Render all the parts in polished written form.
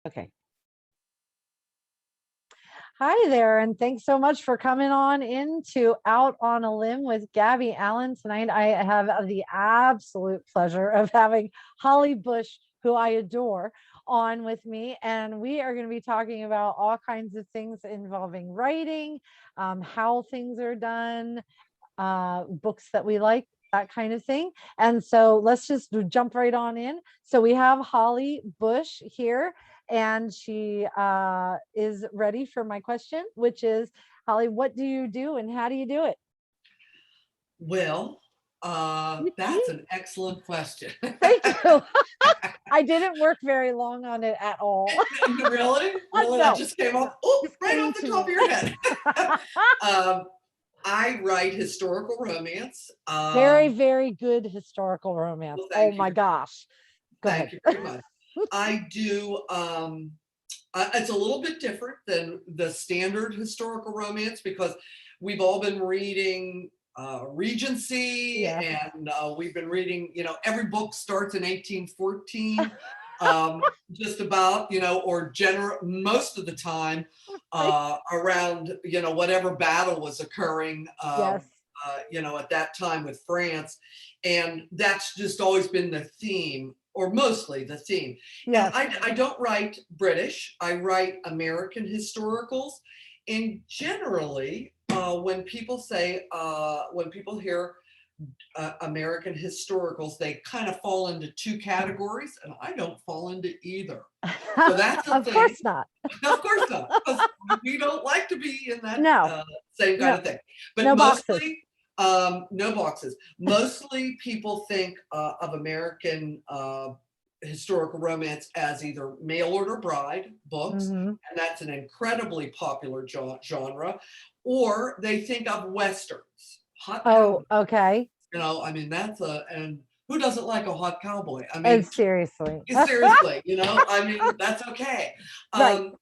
Okay. Hi there, and thanks so much for coming on into Out on a Limb with Gabby Allan. Tonight, I have the absolute pleasure of having Holly Bush, who I adore, on with me. And we are going to be talking about all kinds of things involving writing, how things are done, books that we like, that kind of thing. And so let's just jump right on in. So we have Holly Bush here, and she is ready for my question, which is, Holly, what do you do and how do you do it? Well, that's an excellent question. Thank you. I didn't work very long on it at all. Really? Really? That No, just came off, oh, just right came off the to top of me. your head. I write historical romance. Very, very good historical romance. Well, Oh thank my you. gosh. Go Thank ahead. you very much. I do, it's a little bit different than the standard historical romance because we've all been reading Regency, Yes. and we've been reading, every book starts in 1814, just about, or most of the time around, whatever battle was occurring, Yes. at that time with France. And that's just always been the theme, or mostly the theme. And Yes. I don't write British, I write American historicals. And generally, when people hear American historicals, they kind of fall into two categories, and I don't fall into either. So that's a Of thing. course not. Of course not, because we don't like to be in that No, same kind no, of thing. But no boxes. mostly, no boxes. Mostly people think of American historical romance as either mail order bride books, Mhm. and that's an incredibly popular genre, or they think of westerns, hot Oh, cowboy. okay. I mean, and who doesn't like a hot cowboy? I And mean, seriously. seriously, I mean, that's okay. Right.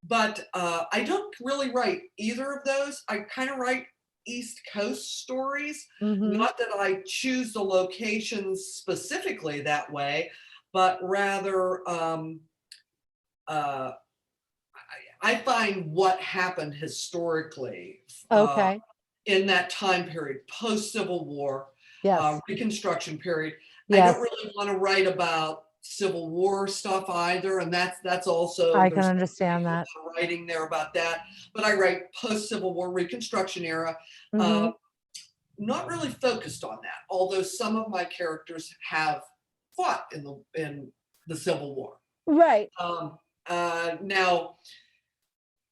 But I don't really write either of those. I kind of write East Coast stories. Mhm. Not that I choose the locations specifically that way, but rather uh, I find what happened historically Okay. in that time period, post Civil War, Yes. Reconstruction period. I don't Yes. really want to write about Civil War stuff either, and that's also I can there's understand a lot that. of writing there about that. But I write post Civil War, Reconstruction era. Uh, Mhm. Not really focused on that, although some of my characters have fought in the Civil War. Right. Now,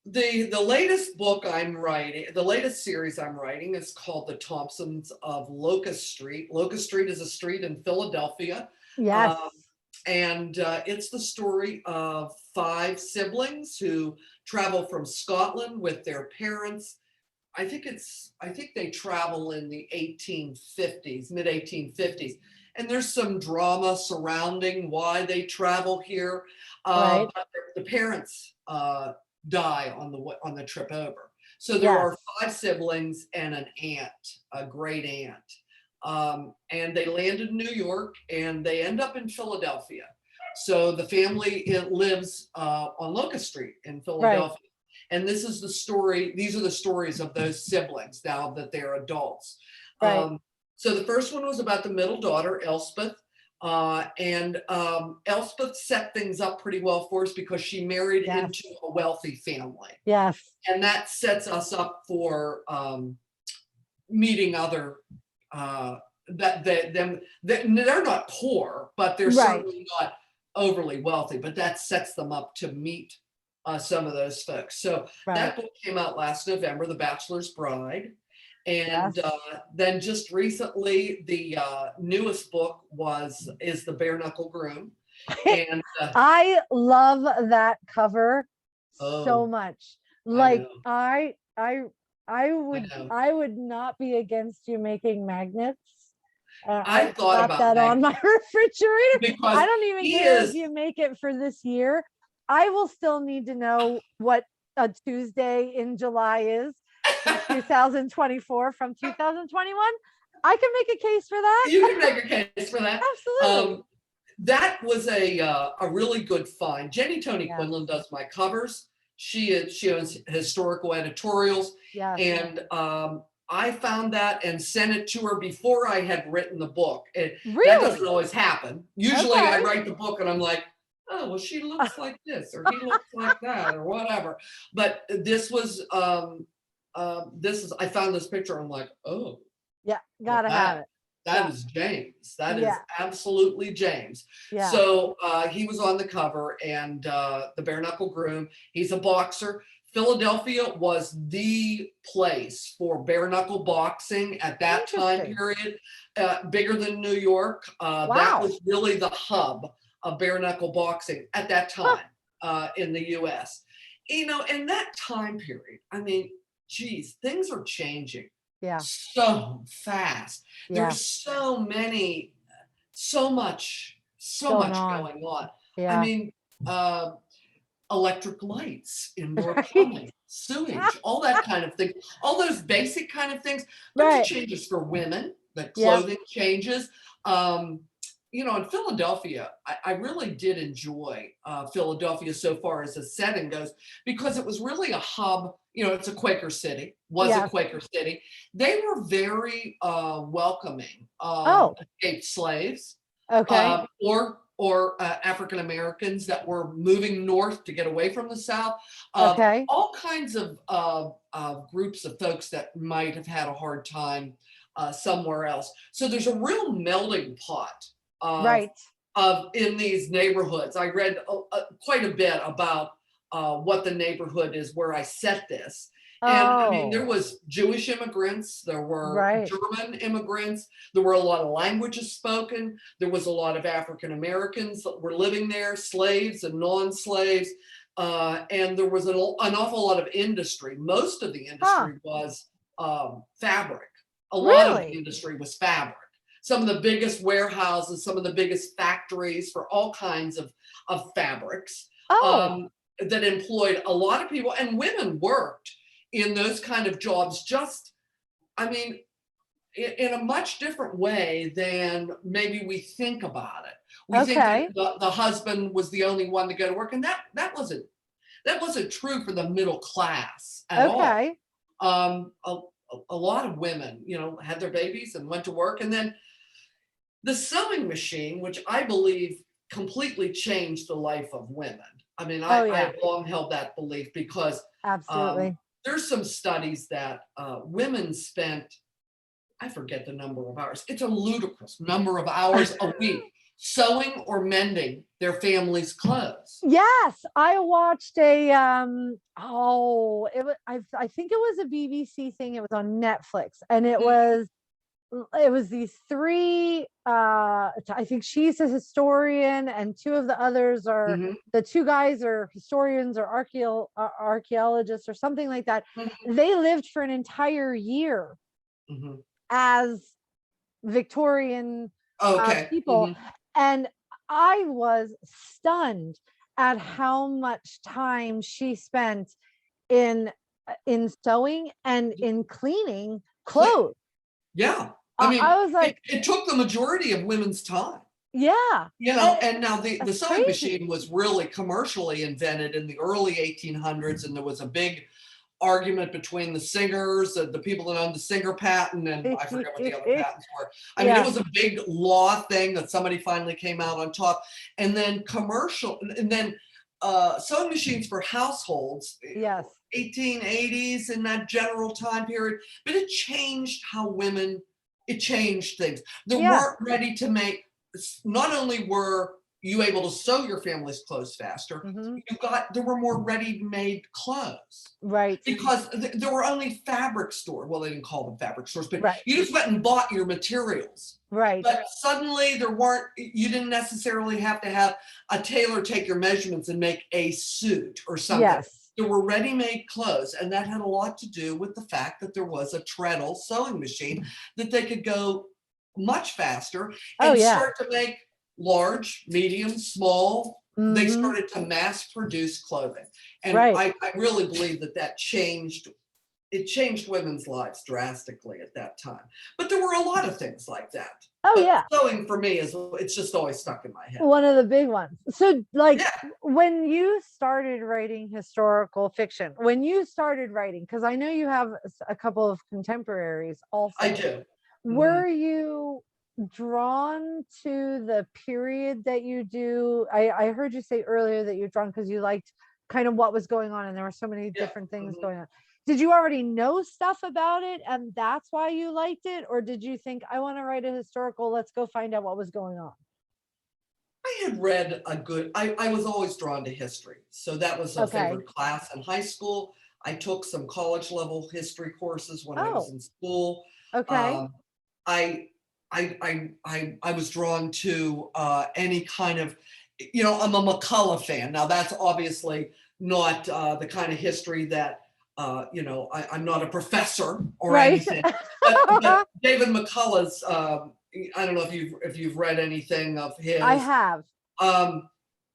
the latest book I'm writing, the latest series I'm writing is called The Thompsons of Locust Street. Locust Street is a street in Philadelphia. Yes. Um, and it's the story of five siblings who travel from Scotland with their parents. I think they travel in the 1850s, mid 1850s. And there's some drama surrounding why they travel here. Right. But the parents die on the trip over. So there Yes. are five siblings and an aunt, a great aunt. And they land in New York and they end up in Philadelphia. So the family lives on Locust Street in Right. Philadelphia. And this is the story, these are the stories of those siblings now that they're adults. Right. So the first one was about the middle daughter, Elspeth. And Elspeth set things up pretty well for us because she married Yes. into a wealthy family. Yes. And that sets us up for meeting other they're not poor, but they're Right. certainly not overly wealthy, but that sets them up to meet some of those folks. So Right. that book came out last November, The Bachelor's Bride. And Yes. then just recently, the newest book is The Bare Knuckle Groom. And I love that cover so oh, much. I Like know, I know. I would not be against you making magnets. I I've thought got about that on my Magnet refrigerator. because I don't even he care if is. you make it for this year. I will still need to know what a Tuesday in July is in 2024 from 2021. I can make a case for that. You can make a case for that. Absolutely. that was a really good find. Jenny Tony Yeah. Quinlan does my covers. She owns historical editorials, Yes. and I found that and sent it to her before I had written the book. That doesn't Really? always happen. Usually I Okay. write the book and I'm like, oh, well, she looks like this, or he looks like that, or whatever. But this was, I found this picture. I'm like, oh, Yeah, well, gotta have it. that Yeah. is James. That is Yeah. absolutely James. Yeah. So he was on the cover, and the Bare Knuckle Groom. He's a boxer. Philadelphia was the place for bare knuckle boxing at that time Interesting. period, bigger than New York. That Wow. was really the hub of bare knuckle boxing at that Huh. time in the US. You know, in that time period, I mean, geez, things are changing Yeah. so fast. Yeah. There's so many, so much Going on. going on. I Yeah. mean, electric lights, indoor Right. plumbing, sewage, all that kind of thing. All those basic kind of things. There's Right. changes for women. The Yeah. clothing changes. You know, in Philadelphia, I really did enjoy Philadelphia so far as a setting goes, because it was really a hub. You know, it's a Quaker city, was a Yes. Quaker city. They were very welcoming Oh, escaped slaves okay. or African Americans that were moving north to get away from the South. Okay. All kinds of groups of folks that might have had a hard time somewhere else. So there's a real melding pot of Right. in these neighborhoods. I read quite a bit about what the neighborhood is where I set this. And I mean, there Oh, was Jewish immigrants, there were right. German immigrants, there were a lot of languages spoken, there was a lot of African Americans that were living there, slaves and non-slaves, and there was an awful lot of industry. Most of the Huh. industry was fabric. A lot of the Really? industry was fabric. Some of the biggest warehouses, some of the biggest factories for all kinds of fabrics Oh, that employed a lot of people, and women worked in those kind of jobs, just, I mean, in a much different way than maybe we think about it. We think okay. that the husband was the only one to go to work, and that wasn't true for the middle class at all. Okay. Um, a, a lot of women, you know, had their babies and went to work, and then the sewing machine, which I believe completely changed the life of women. I mean, Oh, I yeah. have long held that belief, because Absolutely. there's some studies that women spent, I forget the number of hours, it's a ludicrous number of hours a week sewing or mending their family's clothes. Yes, I watched a I think it was a BBC thing. It was on Netflix, and it was these three I think she's a historian, and two of the others are Mhm, the two guys are historians or archaeologists or something like that. mhm, They lived for an entire year mhm. as Victorian Okay. people, Mhm. and I was stunned at how much time she spent in in sewing and in cleaning Cle- clothes. Yeah. I mean, I was like, it took the majority of women's time. yeah, You know, and now the that's sewing crazy. machine was really commercially invented in the early 1800s, and there was a big argument between the singers, the people that owned the Singer patent, and I forget what the other patents were. I mean, it Yeah, was a big law thing that somebody finally came out on top, and then and then sewing machines for households, yes, 1880s in that general time period, but it changed how women, it changed things. They yeah, weren't ready to make, not only were you able to sew your family's clothes faster, hmm, there were more ready-made clothes, right, because there were only fabric stores. Well, they didn't call them fabric stores, but right, you just went and bought your materials. right, But suddenly you didn't necessarily have to have a tailor take your measurements and make a suit or something. yes, There were ready-made clothes, and that had a lot to do with the fact that there was a treadle sewing machine that they could go much faster oh and yeah, start to make large, medium, small. They hmm, started to mass produce clothing. And right. I really believe that changed, it changed women's lives drastically at that time. But there were a lot of things like that. Oh But yeah. sewing for me it's just always stuck in my head. One of the big ones. So like Yeah. when you started writing historical fiction, when you started writing, because I know you have a couple of contemporaries also. I do. Were you drawn to the period that you do? I heard you say earlier that you're drawn because you liked kind of what was going on and there were so many different things going on. Did you already know stuff about it and that's why you liked it? Or did you think, I want to write a historical, let's go find out what was going on? I had read I was always drawn to history. So that was a favorite class in high school. I took some college level history courses when I was in school. Okay. I was drawn to any kind of, I'm a McCullough fan. Now that's obviously not the kind of history that, I'm not a professor or anything, but David McCullough's, I don't know if you've read anything of his. I have.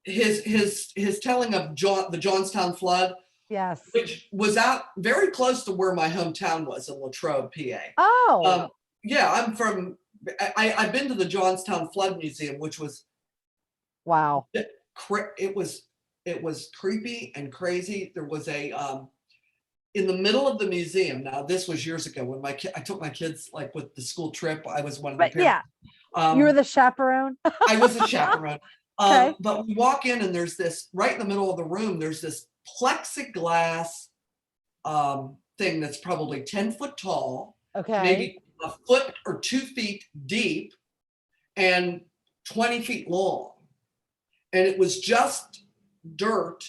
His telling of the Johnstown flood. Yes. Which was out very close to where my hometown was in Latrobe, PA. Oh. Yeah, I've been to the Johnstown Flood Museum, which was wow. It was creepy and crazy. There was in the middle of the museum. Now this was years ago when I took my kids like with the school trip. I was one of the parents. Yeah, you were the chaperone. I was a chaperone. Okay. But we walk in and there's this right in the middle of the room. There's this plexiglass thing that's probably 10 foot tall. Okay. Maybe a foot or 2 feet deep and 20 feet long. And it was just dirt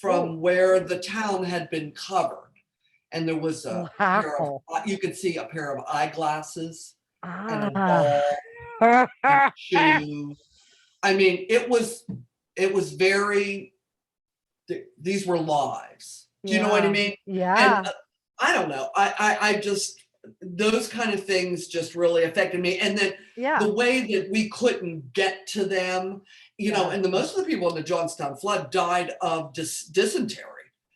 from where the town had been covered. And there was you could see a pair of eyeglasses and a ball and shoes. I mean, it was very, these were lives. Do you know what I mean? Yeah. And I don't know. I just, those kind of things just really affected me. And then the way that we couldn't get to them, and most of the people in the Johnstown flood died of dysentery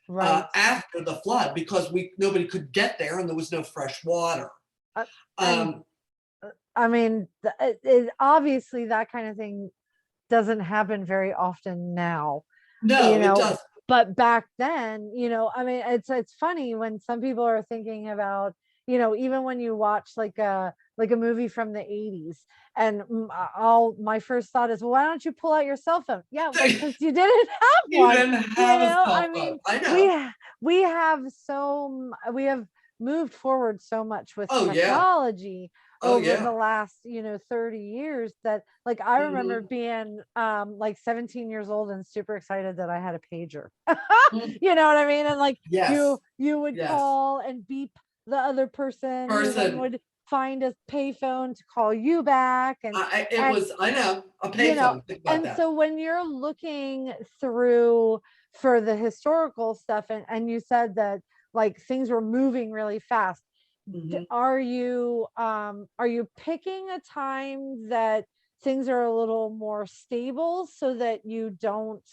after the flood because nobody could get there and there was no fresh water. I mean, obviously that kind of thing doesn't happen very often now. No, it doesn't. But back then, I mean, it's funny when some people are thinking about, even when you watch like a movie from the 80s and my first thought is, well, why don't you pull out your cell phone? Yeah, because you didn't have one. You didn't have a cell phone. I mean, I know. we have moved forward so much with technology over the last 30 years that like I remember being like 17 years old and super excited that I had a pager. You know what I mean? And like you would call and beep the other person who then would find a payphone to call you back. And I know, a payphone. And so when you're looking through for the historical stuff and you said that like things were moving really fast, are you picking a time that things are a little more stable so that you don't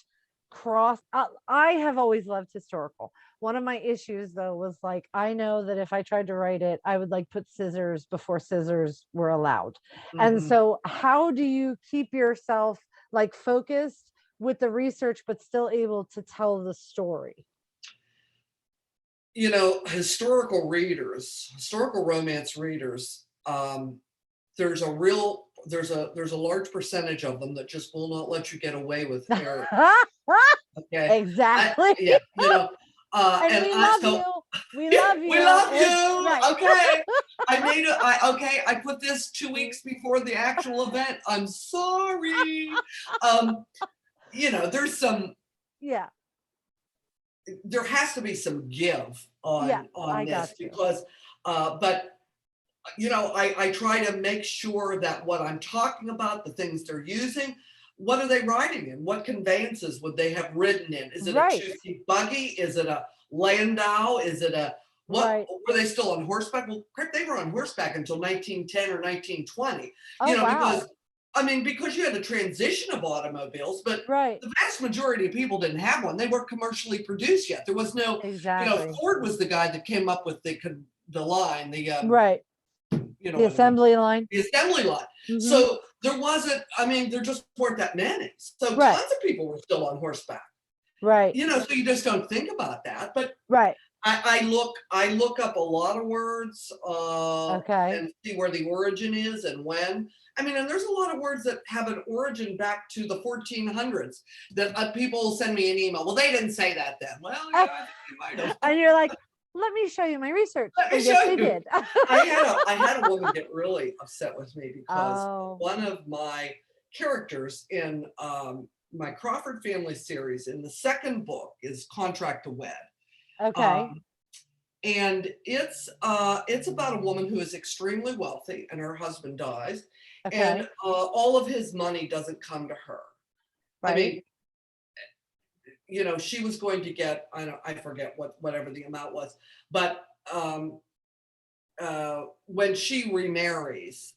cross? I have always loved historical. One of my issues though was like, I know that if I tried to write it, I would like put scissors before scissors were allowed. And so how do you keep yourself like focused with the research but still able to tell the story? Historical romance readers, there's a large percentage of them that just will not let you get away with error. Okay. Exactly. And we love you. We love you. Right. Okay. I put this 2 weeks before the actual event. I'm sorry. There's some. Yeah. There has to be some give on this because, but I try to make sure that what I'm talking about, the things they're using, what are they riding in? What conveyances would they have ridden in? Is it a 2-seat buggy? Is it a landau? Is it were they still on horseback? Well, crap, they were on horseback until 1910 or 1920. Because you had a transition of automobiles, but the vast majority of people didn't have one. They weren't commercially produced yet. There was no, Ford was the guy that came up with the line, you know The what I mean? assembly line. The assembly line. Hmm. So there wasn't, I mean, there just weren't that many. So Right. tons of people were still on horseback. Right. You know, so you just don't think about that. But Right. I look up a lot of words Okay. and see where the origin is and when. I mean, and there's a lot of words that have an origin back to the 1400s that people send me an email. Well, they didn't say that then. Well, yeah, I think they might have. And you're like, let me show you my research. Let me Yes, show they you. did. I had a woman get really upset with me because Oh, one of my characters in my Crawford family series in the second book is Contract to Wed. okay. Um, and it's about a woman who is extremely wealthy and her husband dies, and Okay. all of his money doesn't come to her. I Right. mean, you know, she was going to get, I forget whatever the amount was, but when she remarries,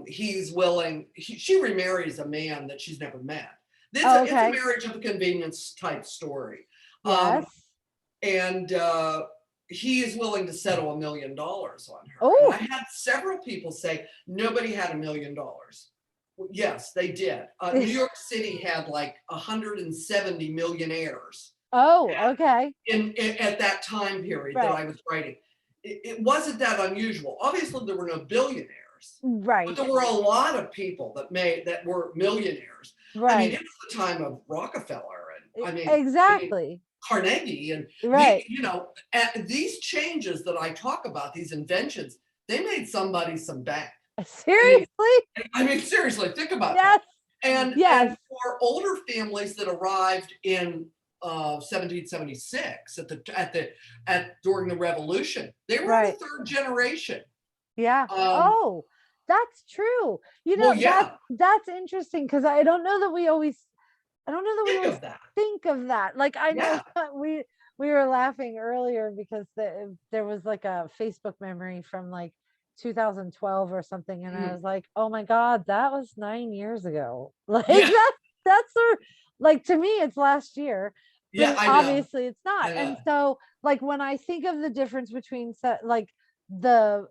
she remarries a man that she's never met. Oh, It's a okay. marriage of convenience type story. Um, Yes. and he is willing to settle $1 million on her. And Oh, I had several people say nobody had $1 million. Yes, they did. New York City had like 170 millionaires oh, okay. at that time period that Right. I was writing. It wasn't that unusual. Obviously, there were no billionaires, but Right. there were a lot of people that were millionaires. I mean, Right. it was the time of Rockefeller, and I mean Exactly. Carnegie, and Right. you know, these changes that I talk about, these inventions, they made somebody some bank. Seriously? I mean, seriously, think about that. Yes. Yes. And for older families that arrived in 1776 during the Revolution, they were in the Right. third generation. Yeah. Um, Oh, that's true. You well, know, yeah, that's interesting because I don't know that we think always of that. think of that. Like I know Yeah. that we were laughing earlier because there was like a Facebook memory from like 2012 or something, and I Mhm. was like, oh my God, that was 9 years ago. Like Yeah. that's like to me it's last year, but Yeah, I know. obviously it's not. I know. And so like when I think of the difference between like the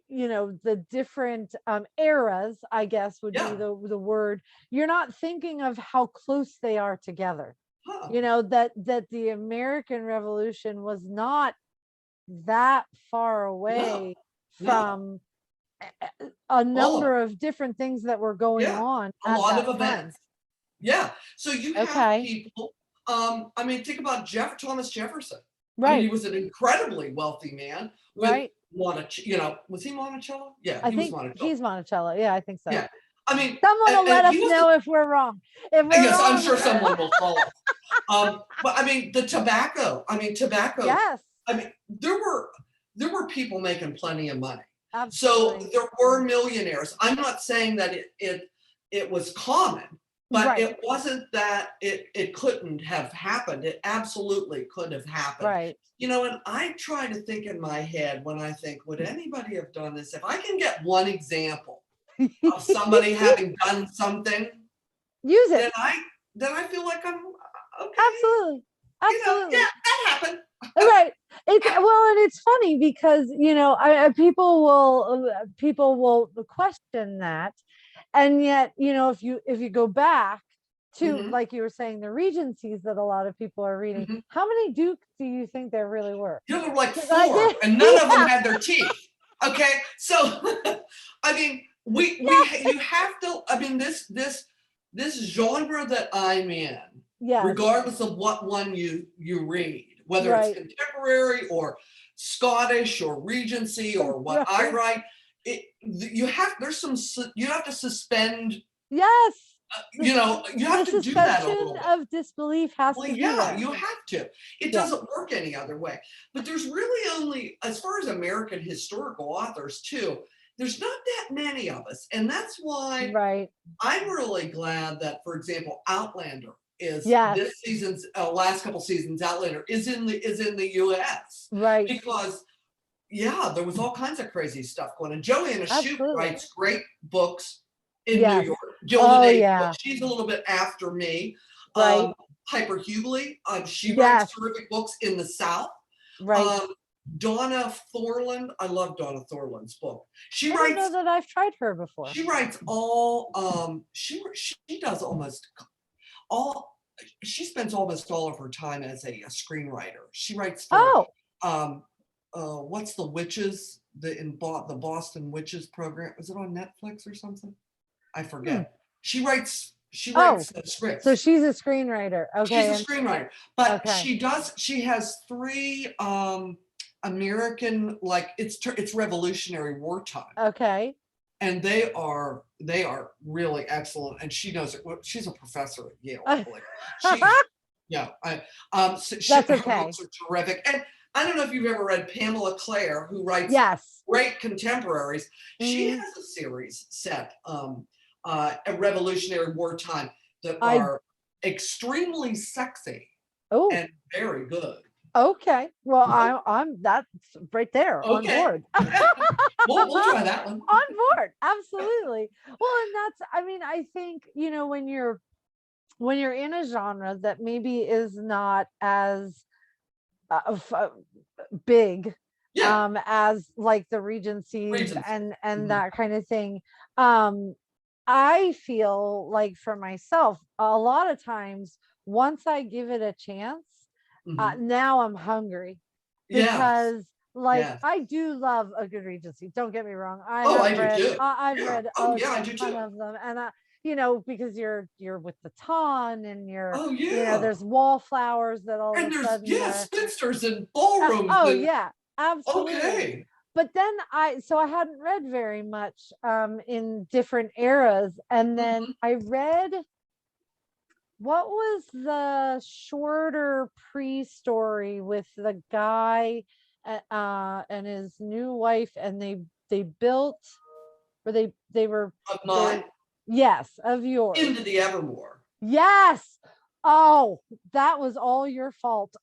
the different eras, I guess would be Yeah. the word. You're not thinking of how close they are together, Huh. that the American Revolution was not that far No. away No. from a All of it. number of different things that were going Yeah. on A at lot that of time. events. Yeah. So you have Okay. people. I mean, think about Thomas Jefferson. I mean, he Right. was an incredibly wealthy man with Right. was he Monticello? Yeah, I he was think Monticello. he's Monticello. Yeah, I think so. Yeah. I mean, Someone will let us he know wasn't, if we're wrong. If we're yes, I'm wrong, sure someone will call us. But I mean, tobacco, yes, I mean, there were people making plenty of money. So absolutely. there were millionaires. I'm not saying that it was common, but Right. it wasn't that it couldn't have happened. It absolutely could have happened. Right. You know, and I try to think in my head when I think, would anybody have done this? If I can get one example of somebody having done something, Use it. then I feel like I'm okay. Absolutely. You know, yeah, Absolutely. that happened. Right. It's well, and it's funny because people will question that, and yet if you go back to Mhm, like you were saying the regencies that a lot of people are reading, mhm. how many dukes do you think there really were? There were like 'Cause I four, did. and none of them had their teeth. Okay, so I mean, Yeah. you have to. I mean, this genre that I'm in, Yes. regardless of what one you read, whether it's Right. contemporary or Scottish or Regency or what I Right. write, you have you have to suspend. Yes. The, You have the to do that a suspension little bit. of disbelief has Well, to be yeah, there. you have to. It Yeah. doesn't work any other way. But there's really only, as far as American historical authors, too, there's not that many of us. And that's why Right. I'm really glad that, for example, Outlander is Yes. this season's last couple seasons, Outlander is in the US. Right. Because yeah, there was all kinds of crazy stuff going on. Joanna Shute Absolutely. writes great books in New Yes. York. Gilded Oh Age books. yeah. She's a little bit after me. Right. Piper Hughley, she writes Yes. terrific books in the South. Right. Um, Donna Thorland. I love Donna Thorland's book. I don't know that I've tried her before. She writes all she does almost all she spends almost all of her time as a screenwriter. She writes for what's the Witches, the Boston Witches program. Was it on Netflix or something? I forget. She writes scripts. So she's a screenwriter. Okay. She's a screenwriter. But she has 3 American, like it's Revolutionary wartime. Okay. And they are really excellent. And she knows it. She's a professor at Yale. I believe. Her books are terrific. And I don't know if you've ever read Pamela Clare, who writes great contemporaries. She has a series set at Revolutionary wartime that are extremely sexy and very good. Okay. Well, I'm that's right there on board. we'll try that one. On board. Absolutely. Well, and that's, I mean, I think, when you're in a genre that maybe is not as big as like the Regencies and that kind of thing. I feel like for myself, a lot of times, once I give it a chance, now I'm hungry because I do love a good Regency. Don't get me wrong. I've read a ton of them, and because you're with the ton and there's wallflowers that all of a sudden spinsters and ballrooms. Absolutely. Okay. But then I hadn't read very much in different eras, and then I read, what was the shorter pre-story with the guy and his new wife, and they built, or they were of mine? Yes, of yours. Into the Evermore. Yes. Oh, that was all your fault.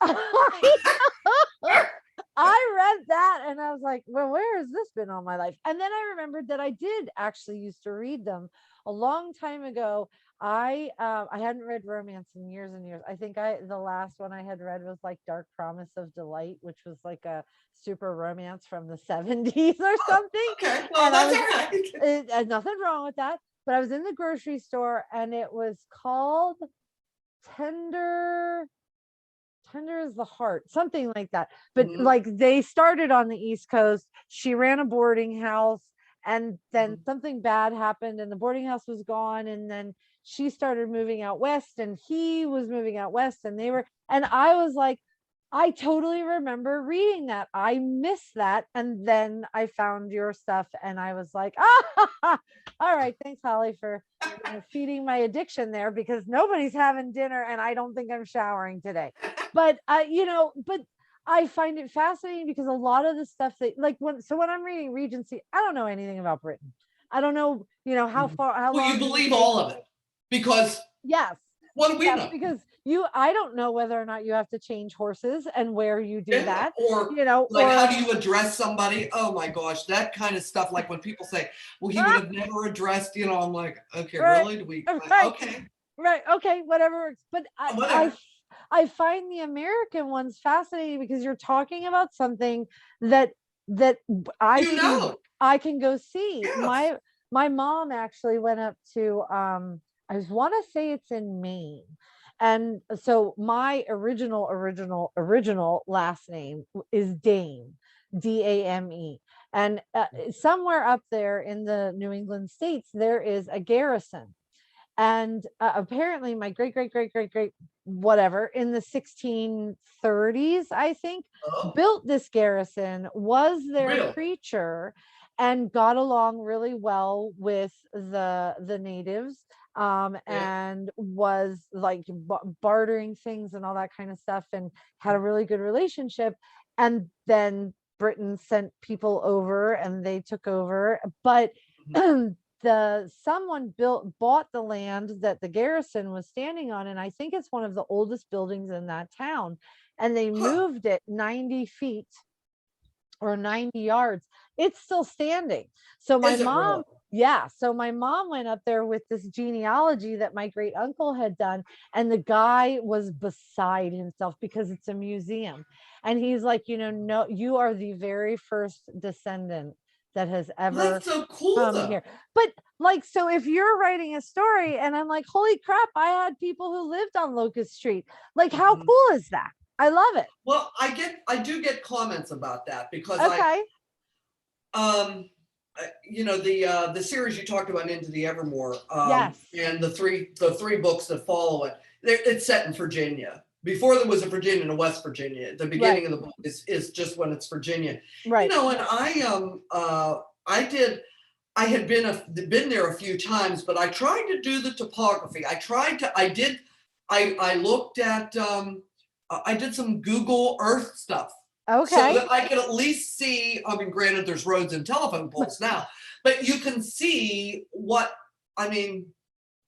I read that and I was like, well, where has this been all my life? And then I remembered that I did actually used to read them a long time ago. I hadn't read romance in years and years. I think the last one I had read was like Dark Promise of Delight, which was like a super romance from the 70s or something. Okay, well, that's all right. Nothing wrong with that. But I was in the grocery store and it was called Tender is the Heart, something like that. But like they started on the East Coast. She ran a boarding house, and then something bad happened and the boarding house was gone, and then she started moving out west and he was moving out west, and I was like, I totally remember reading that. I missed that. And then I found your stuff and I was like, all right, thanks, Holly, for feeding my addiction there, because nobody's having dinner and I don't think I'm showering today. But but I find it fascinating because a lot of the stuff that when I'm reading Regency, I don't know anything about Britain. I don't know, how long you believe all of it because what do we know? Because I don't know whether or not you have to change horses and where you do that, or how do you address somebody? Oh my gosh, that kind of stuff. Like when people say, well, he would have never addressed, I'm like, okay, really? Do we? Okay. Right. Okay. Whatever works. But I find the American ones fascinating because you're talking about something that I can go see. Yes. My mom actually went up to, I want to say it's in Maine. And so my original last name is Dame, Dame. And somewhere up there in the New England states, there is a garrison. And apparently my great whatever in the 1630s, I think, built this garrison, was their preacher, and got along really well with the natives. And was like bartering things and all that kind of stuff, and had a really good relationship. And then Britain sent people over and they took over, but someone bought the land that the garrison was standing on, and I think it's one of the oldest buildings in that town, and they moved it 90 feet or 90 yards. It's still standing. So my mom Yeah. So my mom went up there with this genealogy that my great uncle had done. And the guy was beside himself because it's a museum. And he's like, no, you are the very first descendant that has Well, ever that's so cool come though. here. But like, so if you're writing a story and I'm like, holy crap, I had people who lived on Locust Street. Like, how Mhm. cool is that? I love it. Well, I do get comments about that because Okay. um, the series you talked about, Into the Evermore, Yes. and the three books that follow it, it's set in Virginia. Before there was a Virginia and a West Virginia. The beginning Right. of the book is just when it's Virginia. Right. And I had been there a few times, but I tried to do the topography. I looked at I did some Google Earth stuff so Okay. that I could at least see. I mean, granted, there's roads and telephone poles now, but you can see what I mean.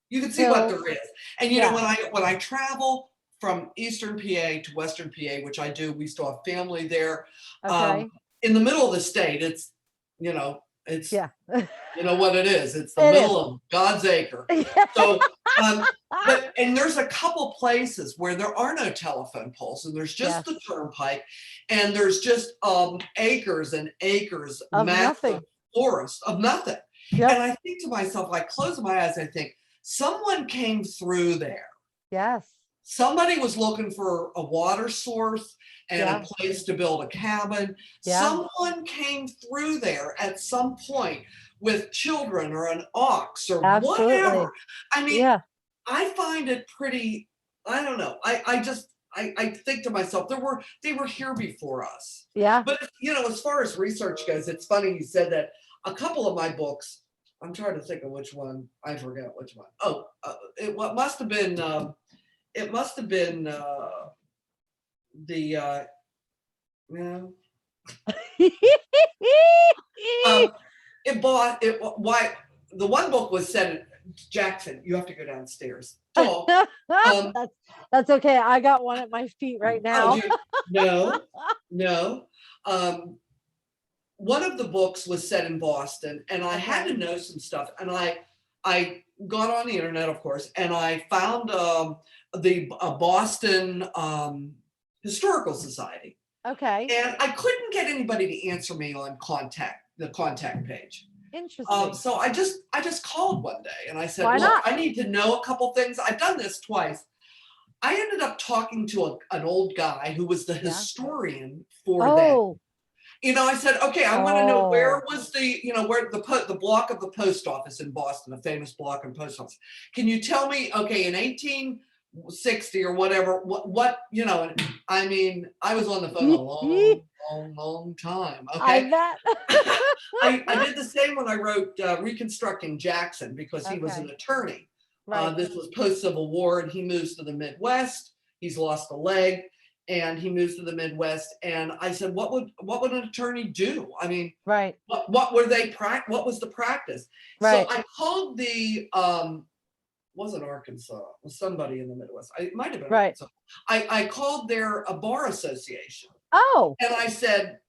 You can see what Hills. there is. And Yeah. when I travel from Eastern PA to Western PA, which I do, we still have family there. Okay. In the middle of the state, it's Yeah. you know what it is. It's the It is. middle of God's acre. So, and there's a couple places where there are no telephone poles, and there's just Yes. the turnpike, and there's just acres and acres, Of massive nothing. forest of nothing. Yep. And I think to myself, I close my eyes, I think someone came through there. Yes. Somebody was looking for a water source and Yeah. a place to build a cabin. Yeah. Someone came through there at some point with children or an ox or Absolutely. whatever. I mean, Yeah. I find it pretty, I don't know. I think to myself, they were here before us. Yeah. But as far as research goes, it's funny you said that. A couple of my books, I'm trying to think of which one, I forget which one. Oh, must have been the no. It bought it. Why the one book was set in Jackson. You have to go downstairs. Talk. That's okay. I got one at my feet right now. No, no. One of the books was set in Boston, and I had to know some stuff. And I got on the internet, of course, and I found the Boston Historical Society. Okay. And I couldn't get anybody to answer me on the contact page. Interesting. So I just called one day and I said, Why look, not? I need to know a couple things. I've done this twice. I ended up talking to an old guy who was the historian for them. I said, okay, I want to know where was where the block of the post office in Boston, a famous block and post office. Can you tell me, okay, in 1860 or whatever, what I mean, I was on the phone a long time. Okay. I bet. I did the same when I wrote Reconstructing Jackson because he was an attorney. Right. This was post-Civil War, and he moves to the Midwest. He's lost a leg, and he moves to the Midwest. And I said, what would an attorney do? I mean, right. What were they what was the practice? Right. So I called the wasn't Arkansas, it was somebody in the Midwest. It might have been Arkansas. I called their bar association. And I said,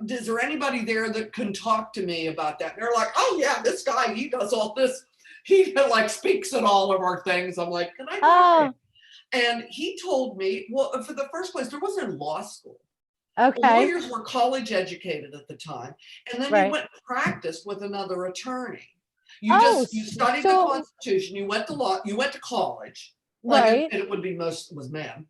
is there anybody there that can talk to me about that? And they're like, oh yeah, this guy, he does all this. He like speaks at all of our things. I'm like, can I? And he told me, well, for the first place, there wasn't a law school. Lawyers were college educated at the time, and then you went and practiced with another attorney. You studied the Constitution. You went to law. You went to college. And it would be was men.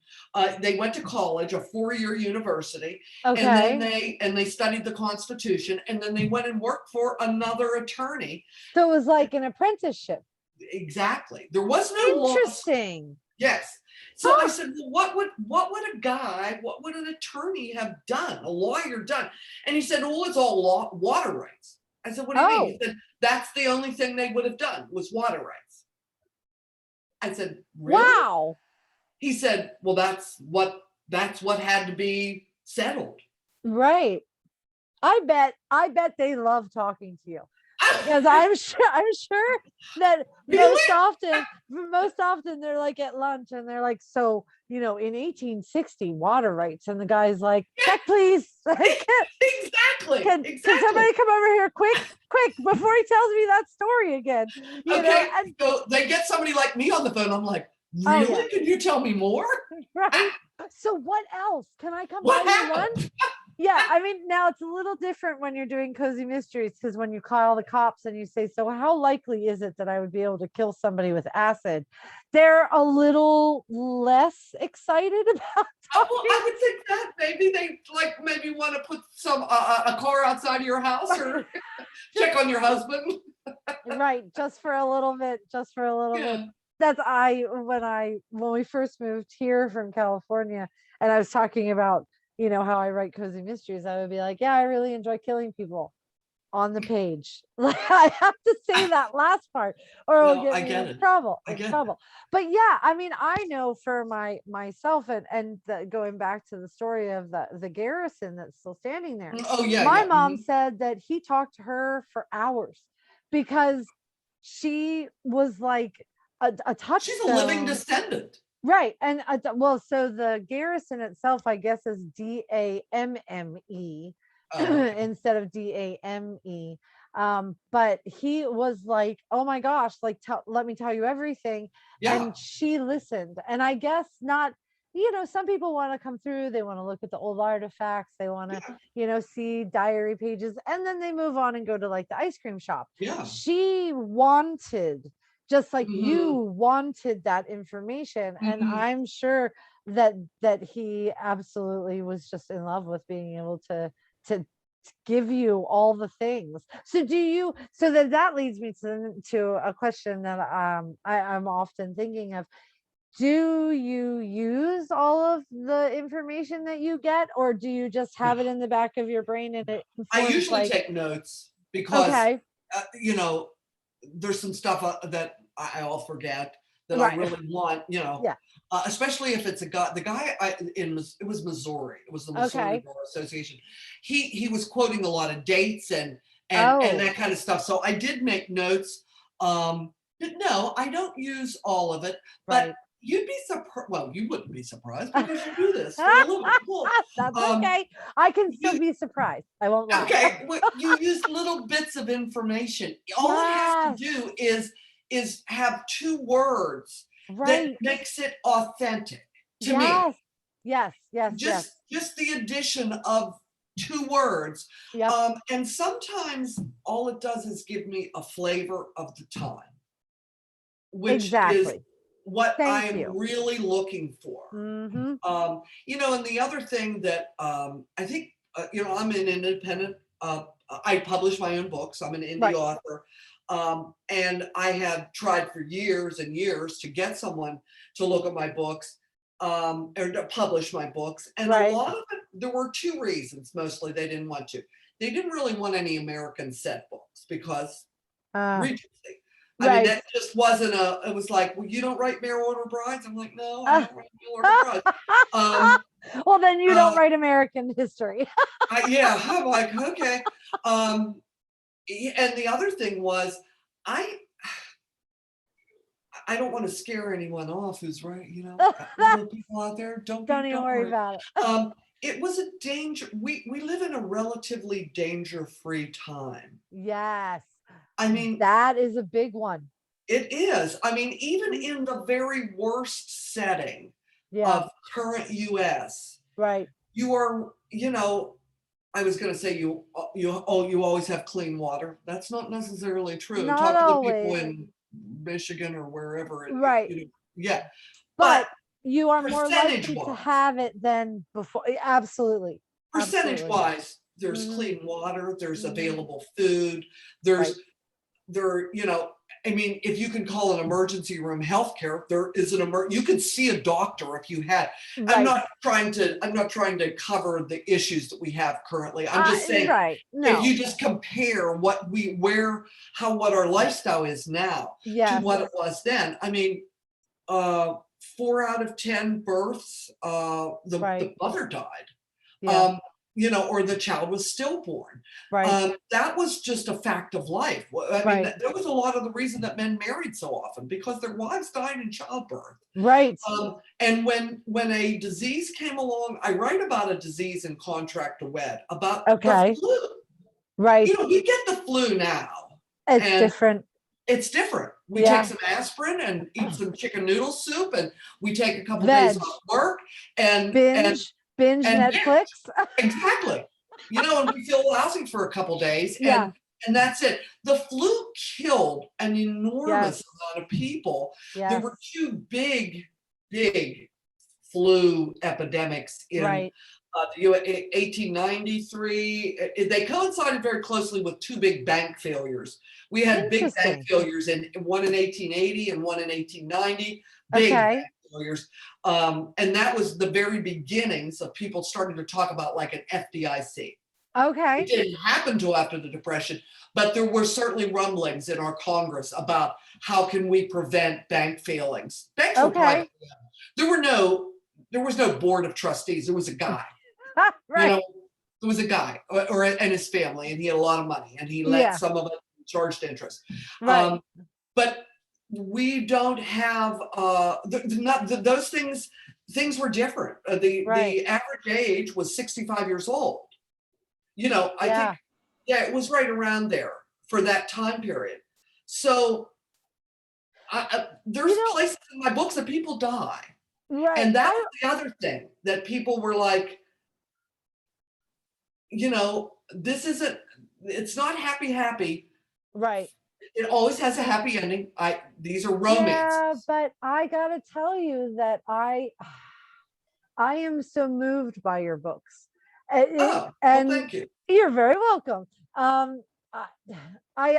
They went to college, a 4-year university, and then they studied the Constitution, and then they went and worked for another attorney. So it was like an apprenticeship. Exactly. There was no law. Interesting. Yes. So I said, well, what would an attorney have done, a lawyer done? And he said, well, it's all water rights. I said, what do you mean? He said, that's the only thing they would have done was water rights. I said, really? Wow. He said, well, that's what had to be settled. Right. I bet they love talking to you. because I'm sure that Really? most often they're like at lunch and they're like, so in 1860 water rights, and the guy's like, check please. Like, Exactly. can Exactly. somebody come over here quick before he tells me that story again? Okay. And So they get somebody like me on the phone. I'm like, oh yeah, really? Can you tell me more? right. So what else? Can I come buy What you lunch? happened? Yeah, I mean, now it's a little different when you're doing cozy mysteries, because when you call the cops and you say, so how likely is it that I would be able to kill somebody with acid? They're a little less excited about Oh, well, talking. I would think that maybe they maybe want to put some a car outside of your house or check on your husband. Right, just for a little bit, just for a little bit. Yeah. That's when we first moved here from California, and I was talking about, how I write cozy mysteries, I would be like, yeah, I really enjoy killing people on the page. Like, I have to say that last part or it'll No, get I me get in it. trouble. I In get it. trouble. But yeah, I mean, I know for myself, and going back to the story of the garrison that's still standing there. Oh yeah, My yeah. mom said that he talked to her for hours because she was like a She's a living touchstone. descendant. Right. And well, so the garrison itself, I guess, is DAMME Oh, okay. instead of DAME. But he was like, oh my gosh, like, let me tell you everything. Yeah. And she listened. And I guess not, some people want to come through, they want to look at the old artifacts, they want to, Yeah. see diary pages, and then they move on and go to like the ice cream shop. Yeah. She wanted, just like you Hmm. wanted, that information, and Hmm. I'm sure that he absolutely was just in love with being able to give you all the things. So that leads me to a question that I'm often thinking of. Do you use all of the information that you get, or do you just No. have it in the back of your brain and it I informs, usually like, take notes because okay, there's some stuff that I'll forget that I right, really want, yeah, especially if it's a guy. The guy it was Missouri. It was the Missouri okay, Bar Association. He was quoting a lot of dates and oh, that kind of stuff. So I did make notes. But no, I don't use all of it. But right. you'd be surprised. Well, you wouldn't be surprised because you do this for a living. Cool. That's Um, okay. I can still you be surprised. I won't lie. Okay, you use little bits of information. All it has to Yes. do is have two words that Right. makes it authentic to me. Yes. Yes. Yes. Yes. Just the addition of two words. Yep. And sometimes all it does is give me a flavor of the time, which is Exactly. what I Thank am you. really looking for. Mm-hmm. And the other thing that I think, I'm an independent, I publish my own books. I'm an indie Right. author. And I have tried for years and years to get someone to look at my books or to publish my books. And a Right. lot of it, there were two reasons mostly they didn't want to. They didn't really want any American set books because Uh, Regency. I mean, right. that just wasn't it was like, well, you don't write mail order brides? I'm like, no, I don't write mail order brides. Um, Well, then you don't uh, write American history. yeah, I'm like, okay. Um, and the other thing was, I I don't want to scare anyone off who's right, little people out there, Don't even don't worry worry. about it. It was a danger. We live in a relatively danger-free time. Yes. I mean, That is a big one. it is. I mean, even Mhm. in the very worst setting Yeah. of current US, Right. you are, I was going to say you always have clean water. That's not necessarily true. Not Talk to the people always. in Michigan or wherever Right. yeah. But But you are more percentage likely to wise, have it than before. Absolutely. percentage Absolutely. wise, there's Hmm. clean water, there's Hmm. available food, Right. there's I mean, if you can call an emergency room healthcare, there is you could see a doctor if you had. Right. I'm not trying to cover the issues that we have currently. I'm just saying Right. if No. you just compare what our lifestyle is now to Yes. what it was then. I mean, 4 out of 10 births, the Right. mother died. Yeah. Um, or the child was stillborn. Right. That was just a fact of life. I mean, Right. that was a lot of the reason that men married so often, because their wives died in childbirth. Right. And when a disease came along, I write about a disease in Contract to Wed, about the Okay. flu. Right. You get the flu now, It's and different. it's different. We take Yeah. some aspirin and eat some chicken noodle soup, and we take a couple days Veg. off work and Binge Netflix. exactly. And we feel lousy for a couple days, Yeah. and that's it. The flu killed an enormous Yes. amount of people. There Yes. were two big flu epidemics in Right. 1893. They coincided very closely with two big bank failures. We had big bank Interesting. failures, one in 1880 and one in 1890. Big Okay. bank failures. And that was the very beginnings of people starting to talk about like an FDIC. Okay. It didn't happen till after the Depression, but there were certainly rumblings in our Congress about how can we prevent bank failings. Banks were Okay. private. There was no board of trustees. There was a guy. Right. There was a guy and his family, and he had a lot of money, and he let Yeah. some of it charged interest. Right. But we don't have those things. Things were different. The average age was 65 years old. I think, it was right around there for that time period. So there's places in my books that people die. Right. And that was the other thing that people were like, it's not happy. Right. It always has a happy ending. These are romances. Yeah, but I gotta tell you that I am so moved by your books. Well, thank you. You're very welcome. I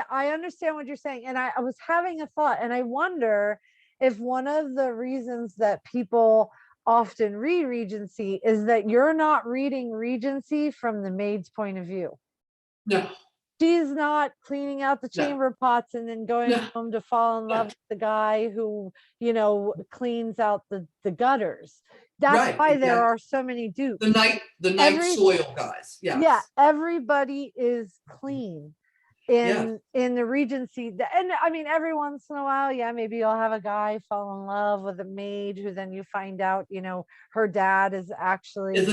understand what you're saying, and I was having a thought, and I wonder if one of the reasons that people often read Regency is that you're not reading Regency from the maid's point of view. No. She's not cleaning out the chamber pots and then going home to fall in love with the guy who, cleans out the gutters. That's why there are so many dupes. The night soil guys. Yes. Yeah, everybody is clean in the Regency. And I mean, every once in a while, maybe you'll have a guy fall in love with a maid who then you find out, her dad is actually a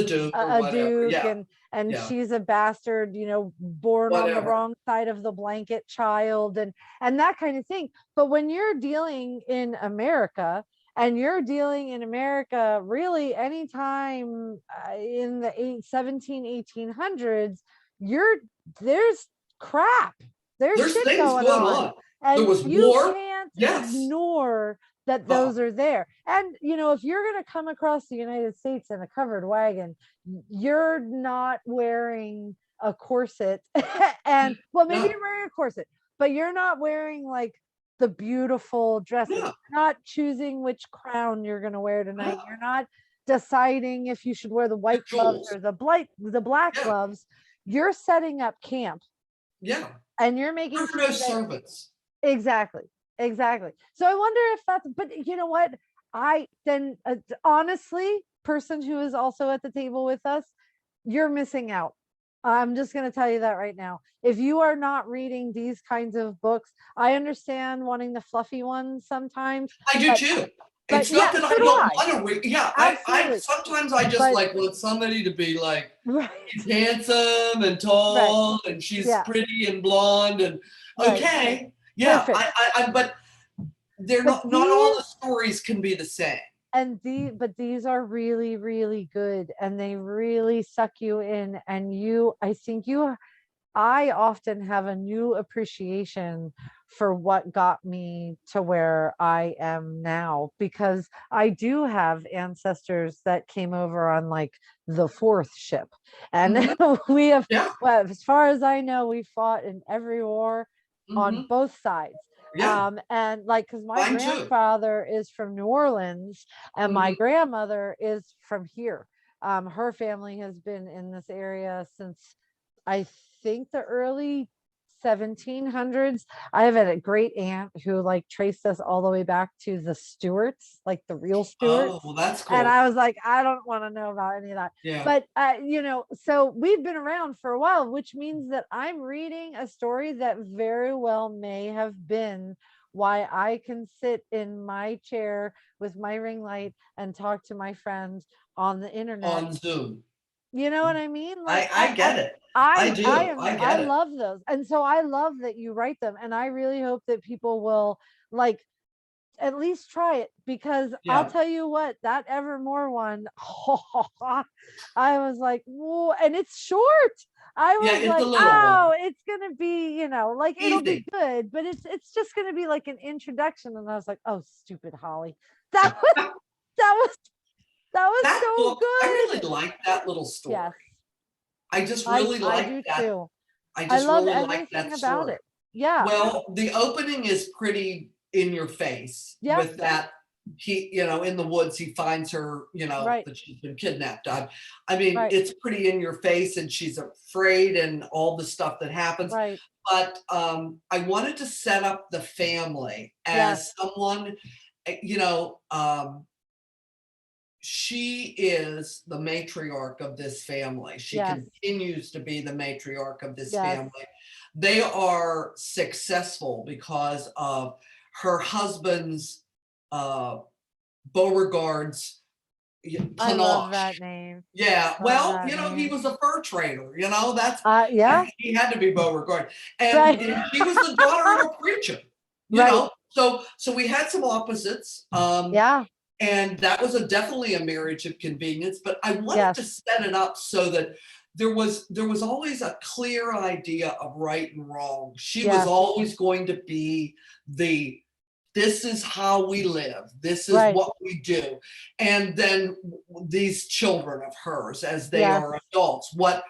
duke, and she's a bastard, born on the wrong side of the blanket child and that kind of thing. But when you're dealing in America, and you're dealing in America really anytime in the 1800s, there's crap. There's shit going on. And there was you war. Can't ignore that those are there. And, if you're going to come across the United States in a covered wagon, you're not wearing a corset. And, well, maybe you're wearing a corset, but you're not wearing like the beautiful dresses. You're not choosing which crown you're going to wear tonight. You're not deciding if you should wear the white gloves or the black gloves. You're setting up camp. Yeah. And you're making sure no servants. Exactly. So I wonder if that's, but you know what? Honestly, person who is also at the table with us, you're missing out. I'm just going to tell you that right now. If you are not reading these kinds of books, I understand wanting the fluffy ones sometimes. I do too. It's not that I don't want to read. Yeah, I sometimes I just want somebody to be like, he's handsome and tall and she's pretty and blonde and okay. Yeah, but they're not all the stories can be the same. And these are really, really good, and they really suck you in. And I often have a new appreciation for what got me to where I am now, because I do have ancestors that came over on like the fourth ship, and we have, well, as far as I know, we fought in every war on both sides. And like, because my grandfather is from New Orleans and my grandmother is from here. Her family has been in this area since I think the early 1700s. I have a great aunt who like traced us all the way back to the Stuarts, like the real Oh, Stuarts. well, that's And cool. I was like, I don't want to know about any of that. Yeah. But so we've been around for a while, which means that I'm reading a story that very well may have been why I can sit in my chair with my ring light and talk to my friend on the internet. On Zoom. You know what I mean? Like I get it. I do. I I get it. love those. And so I love that you write them. And I really hope that people will like at least try it, because I'll Yeah. tell you what, that Evermore one, I was like, whoa, and it's short. I Yeah, was it's a like, little oh, one. it's gonna be, like it'll be Easy. good, but it's just gonna be like an introduction. And I was like, oh, stupid Holly. That was that was that was That so book, I really good. like that little Yes, story. I just really I like do that. too. I I just love really like everything that about story. it. Yeah. Well, the opening is pretty in your face Yeah. with that. He, in the woods, he finds her, Right. that she's been kidnapped. I mean, Right. it's pretty in your face, and she's afraid and all the stuff that happens. Right. But I wanted to set up the family Yes. as someone, you know, she is the matriarch of this family. She Yes. continues to be the matriarch of this Yes. family. They are successful because of her husband's Beauregard's I love panache. that name. Yeah, Love well, that he name. was a fur trader. Yeah. He had to be Beauregard, and Right. she was the daughter of a preacher. Right. So we had some opposites. Yeah. And that was definitely a marriage of convenience, but I wanted Yes. to set it up so that there was always a clear idea of right and wrong. She was Yes. always going to be this is how we live, this is Right. what we do. And then these children of hers, as they Yes. are adults, what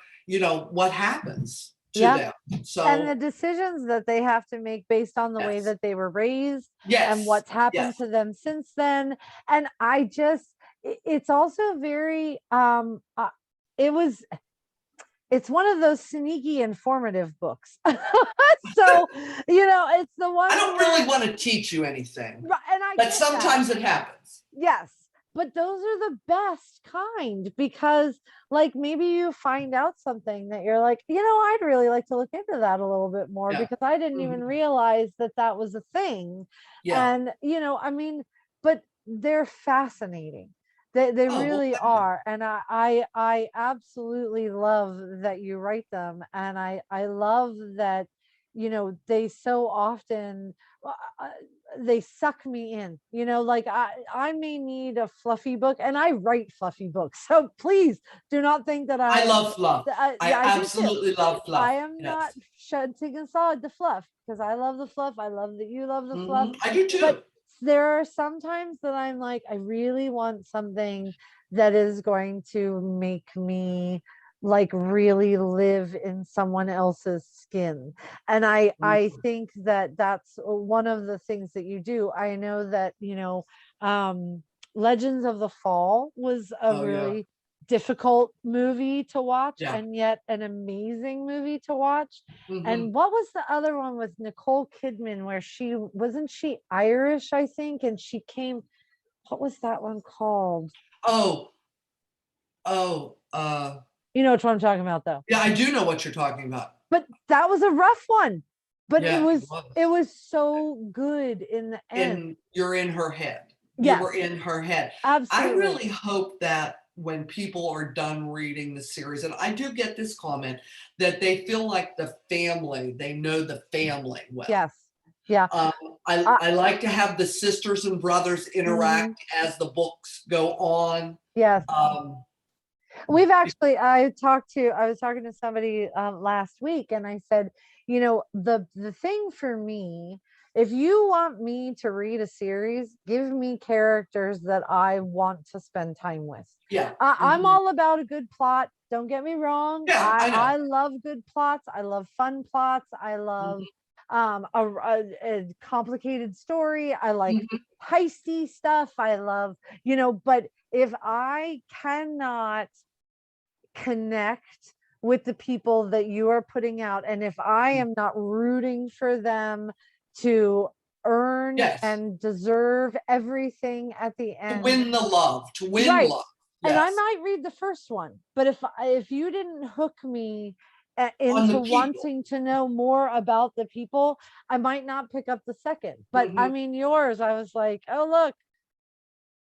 happens to Yeah. them. And the So decisions that they have to make based on the way yes, that they were raised and yes, what's happened yes. to them since then. And it's also very it's one of those sneaky informative books. So it's the I ones don't where, really want to teach you anything, and I but get that. sometimes it happens. Yes, but those are the best kind, because like maybe you find out something that you're like, I'd really like to look into that a little bit more, Yeah. because I didn't even Mhm. realize that that was a thing. Yeah. And I mean, but they're fascinating. They Oh, well, really thank you. are. And I absolutely love that you write them. And I love that, they so often uh, they suck me in, like I may need a fluffy book, and I write fluffy books. So please do not think that I I love fluff. I I do too. absolutely love I fluff. am not Yes. shunting aside the fluff, because I love the fluff. I love that you love the fluff. I do But too. there are some times that I'm like, I really want something that is going to make me like really live in someone else's skin. And I Mhm. think that that's one of the things that you do. I know that Legends of the Fall was a Oh, yeah. really difficult movie to watch, Yeah. and yet an amazing movie to watch. Mhm. And what was the other one with Nicole Kidman, where she Irish, I think, and she came, what was that one called? Oh, oh, You know which one I'm talking about, though. yeah, I do know what you're talking about. But that was a rough one. But Yeah, it it was. was so good in the end. You're in her head. You Yes, were in her head. I absolutely. really hope that when people are done reading the series, and I do get this comment, that they feel like they know the family well. Yes. Yeah. Um, I, Uh, I like to have the sisters and brothers mhm. interact as the books go on. Yes. Um, I was talking to somebody last week, and I said, the thing for me, if you want me to read a series, give me characters that I want to spend time with. yeah. I'm Mhm. all about a good plot. Don't get me wrong. Yeah, I know. I love good plots. I love fun plots. I love Mhm. a complicated story. I like Mhm. heisty stuff. I love, but if I cannot connect with the people that you are putting out. And if I am not rooting for them to earn Yes. and deserve everything at the To end, win the love, to win right? love. And I Yes. might read the first one, but if you didn't hook me On into the people. wanting to know more about the people, I might not pick up the second. But I Mhm. mean, yours, I was like, oh look,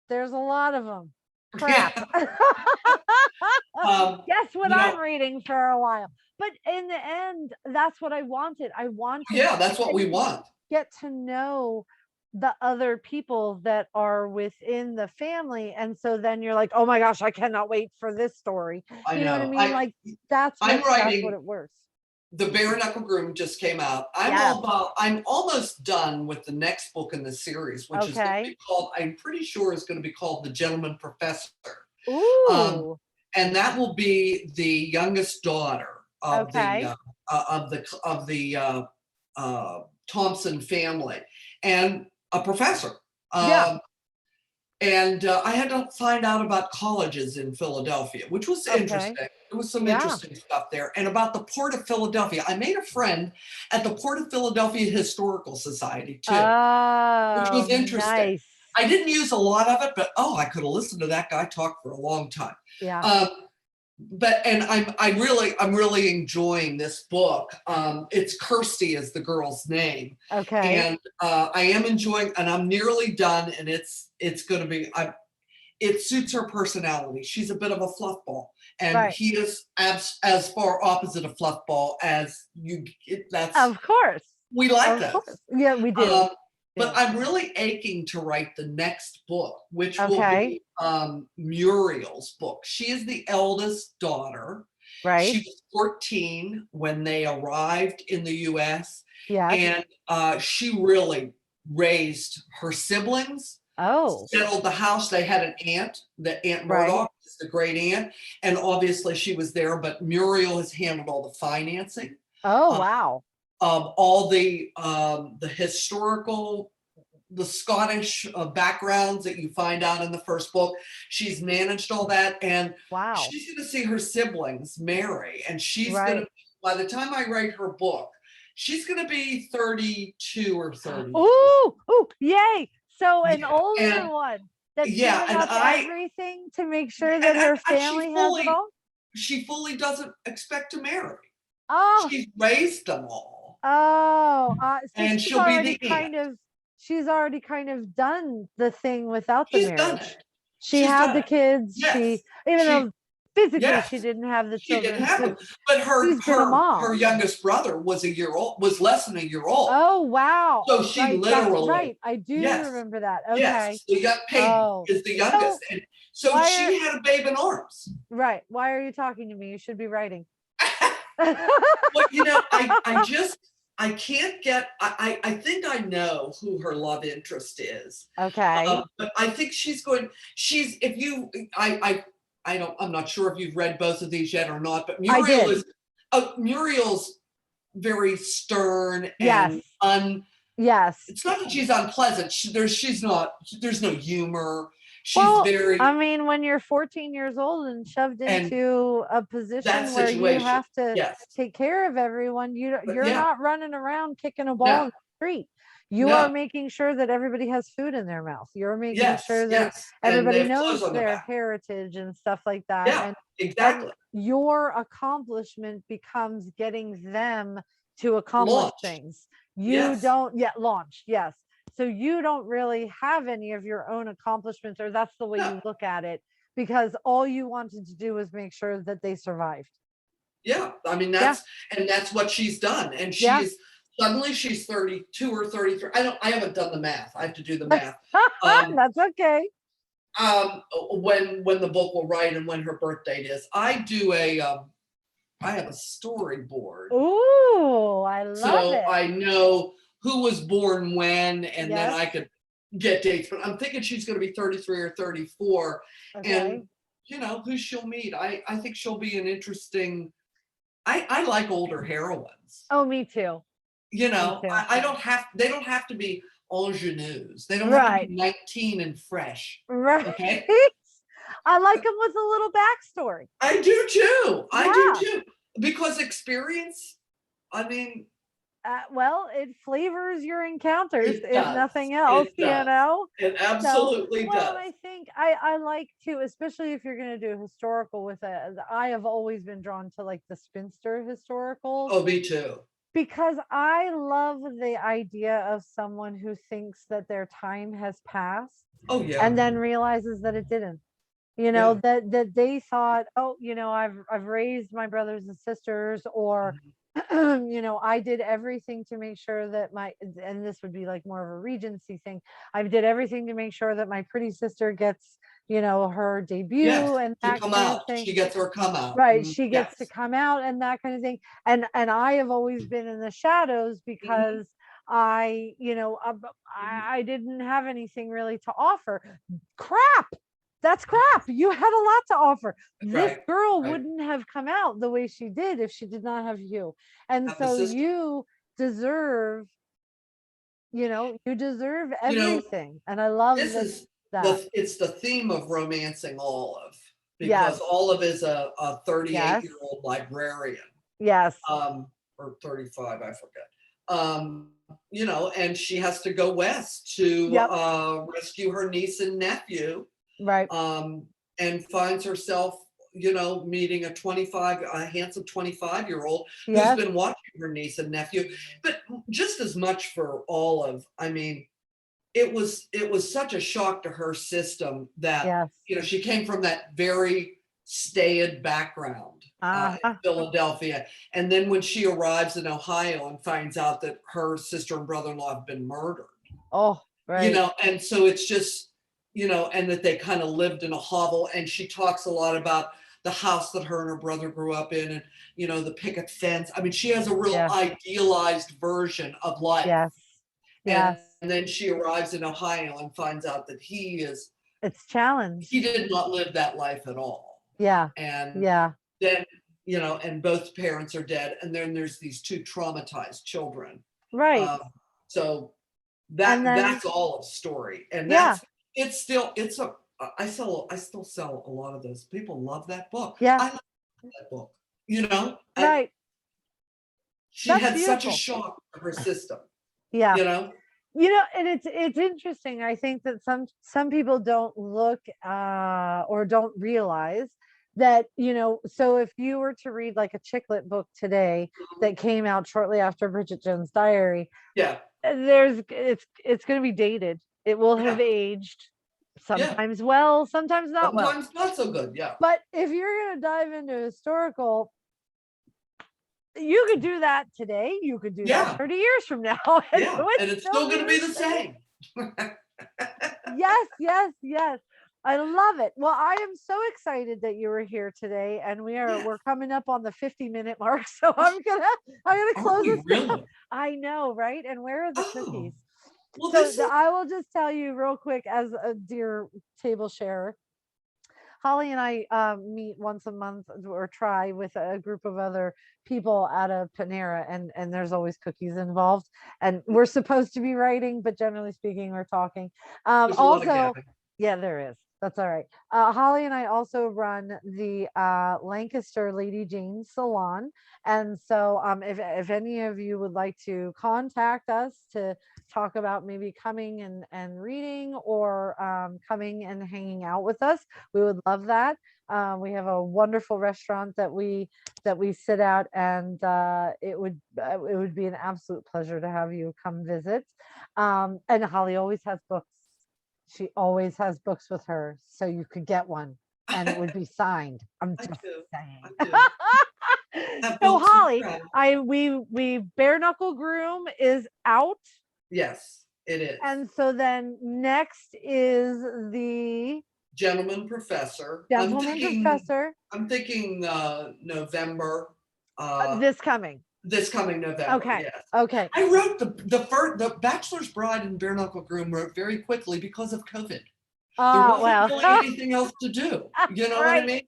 there's a lot of them. Crap. Yeah. Guess what You I'm know, reading for a while. But in the end, that's what I wanted. I wanted yeah, that's what we to want. get to know the other people that are within the family. And so then you're like, oh my gosh, I cannot wait for this story. I You know what I know. mean? Like I'm that's what writing it works. The Bare Knuckle Groom just came out. Yes. I'm almost done with the next book in the series, which is going to Okay. be called, I'm pretty sure is going to be called The Gentleman Professor. Um, Ooh. and that will be the youngest daughter Okay. of the Thompson family and a professor. Yeah. And I had to find out about colleges in Philadelphia, which was Okay. interesting. There was some Yeah. interesting stuff there. And about the Port of Philadelphia. I made a friend at the Port of Philadelphia Historical Society too, which Oh, was interesting. nice. I didn't use a lot of it, but oh, I could have listened to that guy talk for a long time. Yeah. Um, I'm really enjoying this book. It's Kirsty is the girl's name, Okay. and I am enjoying, and I'm nearly done, and it's going to be. It suits her personality. She's a bit of a fluffball, and Right. he is as far opposite of fluffball as you. That's Of course. we like Of those. course. Yeah, we do. Um, but Yeah. I'm really aching to write the next book, which will Okay. be Muriel's book. She is the eldest daughter. She Right. was 14 when they arrived in the US, Yes. and she really raised her siblings, Oh, settled the house. They had an aunt, the Aunt right. Murdoch, is the great aunt, and obviously she was there, but Muriel has handled all the financing. Oh, Uh, wow. all the historical, the Scottish backgrounds that you find out in the first book. She's managed all that, and Wow. she's going to see her siblings marry, and she's going to. Right. By the time I write her book, she's going to be 32 or 30. Ooh, ooh, yay. So an Yeah, older and one that's yeah, giving up everything to make sure that and, her and family has it all. she fully doesn't expect to marry. Oh, She's raised them all, oh, so and she'll be the aunt. she's already kind of done the thing without the She's done marriage. it. She She's had done the it. kids. Yes. Even She though physically she yes. didn't have the She didn't children, have but them. But she's been a her mom. youngest brother was a year old, was less than a year old. Oh, wow. So she Right. That's literally, right. I do yes, remember that. yes. Okay. The young Peyton Oh, is the youngest. so And so why are she had a babe in arms. right? Why are you talking to me? You should be writing. Well, I can't get I think I know who her love interest is. Okay. But I think she's if you I don't I'm not sure if you've read both of these yet or not, but I did. Muriel's very stern Yes. and Yes. it's not that she's unpleasant. There's no humor. She's Well, very I mean, when you're 14 years old and shoved and into a that position where you situation. have to Yes. take care of everyone, But you're yeah, not running around kicking a ball no, in the street. You are no. making sure that everybody has food in their mouth. You're making Yes, sure that yes. And they everybody have clothes knows on their their back. heritage and stuff like that. Yeah, And exactly. your accomplishment becomes getting them to accomplish Launch. things. You Yes. don't yet launch, yes. So you don't really have any of your own accomplishments, or that's the way No. you look at it, because all you wanted to do was make sure that they survived. Yeah. I mean, Yeah. that's what she's done. And Yeah. suddenly she's 32 or 33. I haven't done the math. I have to do the math. Um, That's okay. when the book will write and when her birth date is. I have a storyboard. Ooh, I love So it. I know who was born when, and then Yes. I could get dates. But I'm thinking she's going to be 33 or 34. Okay. And, who she'll meet. I think she'll be an interesting. I like older heroines. Oh, me too. Me too. They don't have to be ingenues. They don't have to Right. be 19 and fresh. Right. Okay. I like them with a little backstory. I do too. I Yeah. do too. Because experience, I mean, Well, it flavors your encounters, it if does. nothing else, It does. It So, absolutely well, and does. I think I like to, especially if you're going to do historical with I have always been drawn to like the spinster historicals, Oh, me too. because I love the idea of someone who thinks that their time has passed Oh, yeah. and then realizes that it didn't. Yeah. That they thought, oh, I've raised my brothers and sisters, or Mhm. I did everything to make sure that and this would be like more of a regency thing. I did everything to make sure that my pretty sister gets, her Yes. debut and To that come kind of out. thing. She gets her come out. Right. Mhm. She gets to Yes. come out and that kind of thing. And I have always been in the shadows Mhm. because I didn't have anything really to offer. Crap. That's crap. You had a lot to offer. This Right. girl Right. wouldn't have come out the way she did if she did not have you. And Have the so sister. deserve, you deserve You know, everything. And I love this is that. it's the theme of Romancing Olive, Yes. because Olive is a 38 Yes. year old librarian, Yes. or 35, I forget. And she has to go west to Yep. rescue her niece and nephew, Right. um, and finds herself, meeting a handsome 25-year-old who's Yes. been watching her niece and nephew. But just as much for Olive, I mean, it was such a shock to her system that, Yes. she came from that very staid background in Uh-huh. Philadelphia. And then when she arrives in Ohio and finds out that her sister and brother-in-law have been murdered, Oh, right. and so it's just, and that they kind of lived in a hovel. And she talks a lot about the house that her and her brother grew up in, and, the picket fence. I mean, she has a real Yeah. idealized version of life. Yes. And Yes. then she arrives in Ohio and finds out that It's he challenged. did not live that life at all. Yeah. And Yeah. then, and both parents are dead. And then there's these two traumatized children. Right. Um, so And then, that's all of story. And yeah. I still sell a lot of those. People love that book. Yeah. I love that book. You know, I, Right. she That's had such a beautiful. shock to her system, Yeah. you know? And it's interesting. I think that some people don't look or don't realize that, so if you were to read like a chick lit book today that came out shortly after Bridget Jones' Diary, Yeah. it's going to be dated. It will have Yeah. aged, Yeah. sometimes well, sometimes not well. Sometimes not so good. Yeah. But if you're going to dive into historical, you could do that today. You could do that Yeah. 30 years from now, and it Yeah. would And it's still still be going to be the the same. same. Yes, yes, yes. I love it. Well, I am so excited that you were here today, and Yeah. we're coming up on the 50-minute mark. So I'm gonna Are close we this down. really? I know, right? And where are the Oh, cookies? well, So this is. I will just tell you real quick, as a dear table sharer, Holly and I meet once a month, or try, with a group of other people at a Panera, and there's always cookies involved. And we're supposed to be writing, but generally speaking, we're talking. There's a lot of Also, gabbing. yeah, there is. That's all right. Holly and I also run the Lancaster Lady Jane Salon, and so if any of you would like to contact us to talk about maybe coming and reading, or coming and hanging out with us, we would love that. We have a wonderful restaurant that we sit at, and it would be an absolute pleasure to have you come visit. And Holly always has books. She always has books with her, so you could get one, and it would be signed. I'm I just do. I saying. do. Have So books and Holly, travel. we bare knuckle groom is out. Yes, it is. And so then next is the Gentleman professor. gentleman professor, I'm thinking November. this coming. This coming November. Okay. Yes. Okay. I wrote the Bachelor's Bride and Bare Knuckle Groom wrote very quickly because of COVID. There wasn't Well, really anything else to do. You know what I right. mean?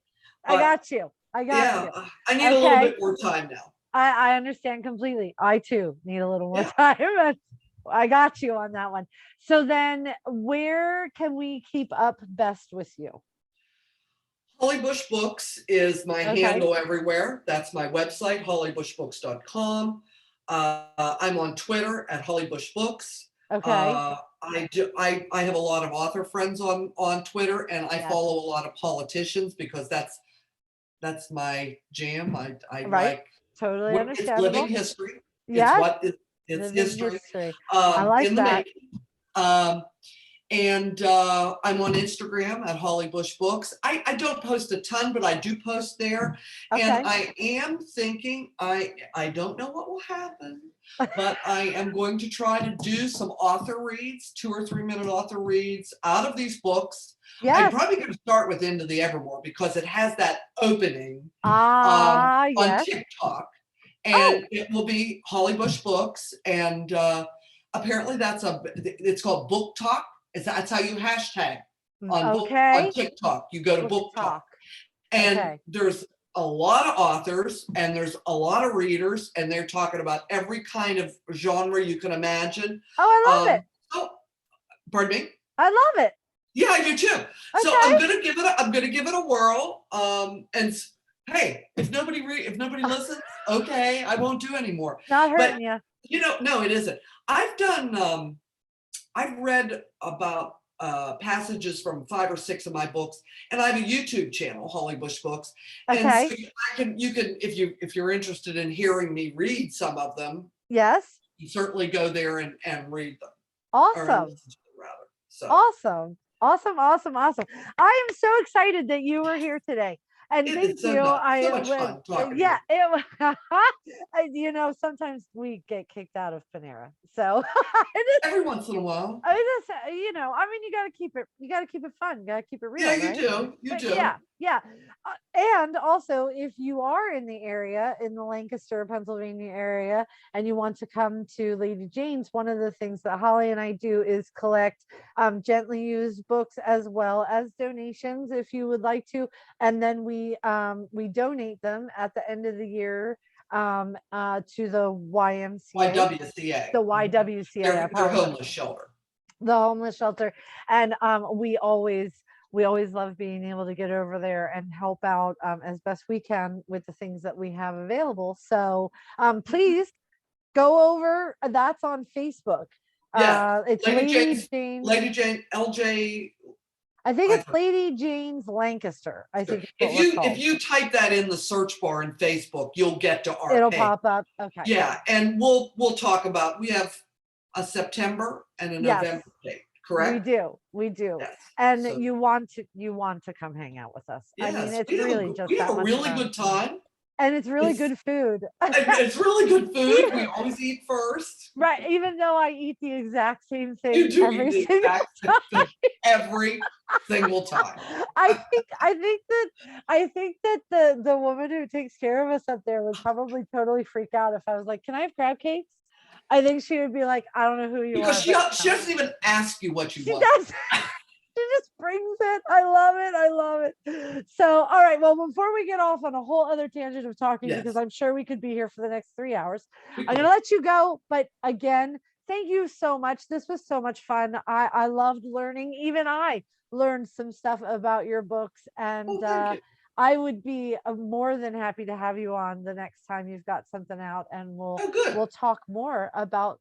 I But got you. I got yeah, you. I need a little Okay. bit more time now. I understand completely. I too need a little more Yeah. time. But I got you on that one. So then where can we keep up best with you? Holly Bush Books is my Okay. handle everywhere. That's my website, hollybushbooks.com. I'm on Twitter at Holly Bush Books. Okay. I have a lot of author friends on Twitter, and I Yes. follow a lot of politicians because that's my jam. I Right. like Totally it's living understandable. history. It's Yes. what it's Living history history. I like in the that. making. And I'm on Instagram at Holly Bush Books. I don't post a ton, but I do post there. And Okay. I am thinking, I don't know what will happen, but I am going to try to do some author reads, 2 or 3 minute author reads out of these books. I'm Yes. probably going to start with Into the Evermore because it has that opening Ah, on yes. TikTok. Oh, And it will be Holly Bush Books. And apparently it's called Book Talk. That's how you hashtag on okay. TikTok. You go to Book Book Talk. talk. And Okay. there's a lot of authors and there's a lot of readers, and they're talking about every kind of genre you can imagine. Oh, I love it. Oh, pardon me? I love it. Yeah, I do too. So Okay. I'm gonna give it a whirl. And hey, if nobody listens, okay, I won't do anymore. Not But hurting you. no, it isn't. I've read about passages from 5 or 6 of my books, and I have a YouTube channel, Holly Bush Books. And so Okay. you can if you're interested in hearing me read some of them, Yes. you certainly go there and read them, or Awesome. listen to them rather. So Awesome. Awesome. Awesome. Awesome. I am so excited that you were here today. And thank it's so you. so much fun talking to you. Yeah, it was, sometimes we get kicked out of Panera. So Every once in a while. you gotta keep it fun. You gotta keep it real, Yeah, you right? do. You But do. yeah. And also, if you are in the area, in the Lancaster, Pennsylvania area, and you want to come to Lady Jane's, one of the things that Holly and I do is collect gently used books as well as donations, if you would like to, and then we donate them at the end of the year to the YMCA, YWCA. the YWCA. I Their apologize. homeless shelter. The homeless shelter, and we always love being able to get over there and help out as best we can with the things that we have available. So please go over. That's on Facebook. Yeah. It's Lady Jane, LJ. I think it's Lady Jane's Lancaster. I think if you type that in the search bar in Facebook, you'll get to our it'll page. pop up. Okay. Yeah, and we'll talk about. We have a September and a November date, correct? We do. Yes. And So, you want to come hang out with us. yes, I mean, it's we really just have that a much really fun. good time. And it's really good food. It's really good food. We always eat first. Right, even though I eat the exact same thing You do every eat the single exact same thing every single time. I think that the woman who takes care of us up there would probably totally freak out if I was like, "Can I have crab cakes?" I think she would be like, "I don't know who you Because are." she doesn't even ask you what you She want. does. She just brings it. I love it. I love it. So, all right. Well, before we get off on a whole other tangent of talking, Yes. because I'm sure we could be here for the next 3 hours, We I'm going to let you go. But again, thank you so much. This was so much fun. I loved learning. Even I learned some stuff about your books. And thank you. I would be more than happy to have you on the next time you've got something out, and we'll talk more about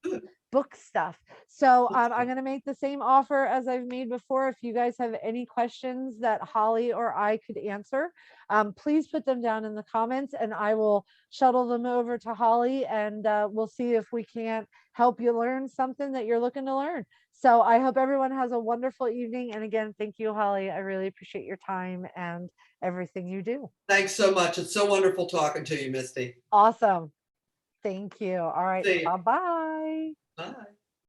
book stuff. So I'm going to make the same offer as I've made before. If you guys have any questions that Holly or I could answer, please put them down in the comments, and I will shuttle them over to Holly, and we'll see if we can't help you learn something that you're looking to learn. So I hope everyone has a wonderful evening. And again, thank you, Holly. I really appreciate your time and everything you do. Thanks so much. It's so wonderful talking to you, Misty. Awesome. Thank you. All right. See you. Bye-bye. Bye.